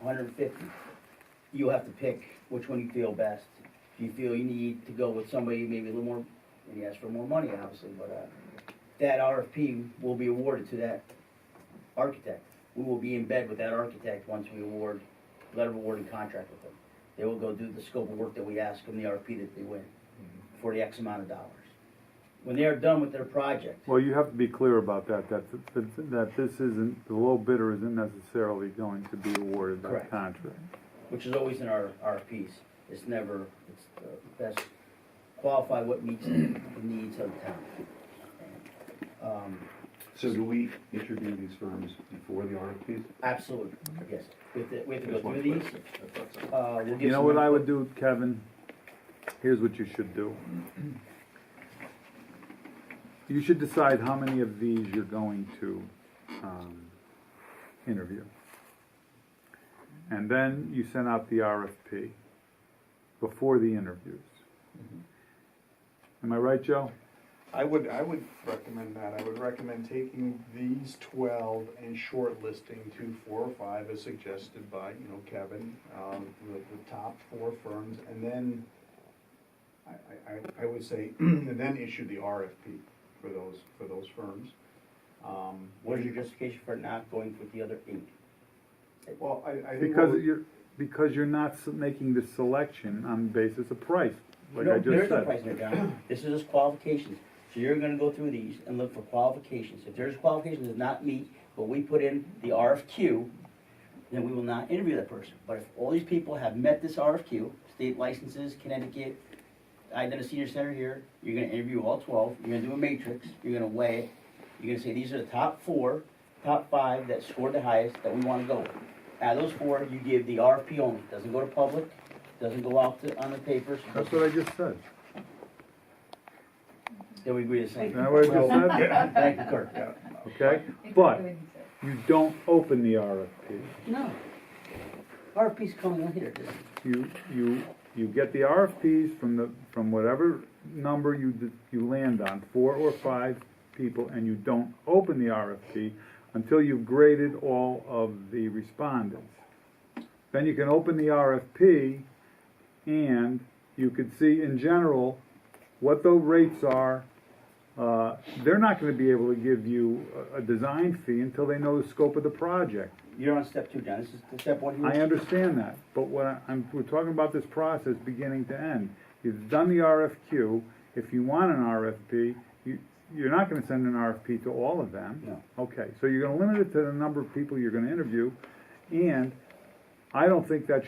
150, you'll have to pick which one you feel best. If you feel you need to go with somebody maybe a little more, and you ask for more money, obviously, but that RFP will be awarded to that architect. We will be in bed with that architect once we award, letter of award and contract with them. They will go do the scope of work that we ask them, the RFP that they win, for the X amount of dollars. When they are done with their project, Well, you have to be clear about that this isn't, the low bidder isn't necessarily going to be awarded that Correct. contract. which is always in our RFPs, it's never, it's the best, qualify what meets the needs of the town. So do we interview these firms before the RFPs? Absolutely, yes. We have to go through these. We'll give You know some what I input. would do, Kevin? Here's what you should do. You should decide how many of these you're going to interview. And then you send out the RFP before the interviews. Am I right, Joe? I would recommend that. I would recommend taking these 12 and shortlisting 2, 4, or 5 as suggested by, Kevin, the top 4 firms, and then I would say, and then issue the RFP for those firms. What is your justification for not going with the other 8? Well, I think Because you're not making the selection on the basis of price, like No, I just there's no said. price in there, John. This is just qualifications. So you're gonna go through these and look for qualifications. If there's qualifications that does not meet what we put in the RFQ, then we will not interview that person. But if all these people have met this RFQ, state licenses, Connecticut, I did a senior center here, you're gonna interview all 12, you're gonna do a matrix, you're gonna weigh it, you're gonna say, these are the top 4, top 5 that scored the highest that we wanna go with. Out of those 4, you give the RFP only, doesn't go to public, doesn't go out on the papers. That's what I just said. Then we agree to the same. Isn't that what I just said? Thank you, Kurt. Okay? But you don't open the RFP. No. RFP's coming on here. You get the RFPs from whatever number you land on, 4 or 5 people, and you don't open the RFP until you've graded all of the respondents. Then you can open the RFP, and you could see in general what the rates are. They're not going to be able to give you a design fee until they know the scope of the project. You're on step 2, John. This is the step 1. I understand that, but we're talking about this process beginning to end. You've done the RFQ. If you want an RFP, you're not going to send an RFP to all of them. No. Okay, so you're going to limit it to the number of people you're going to interview, and I don't think that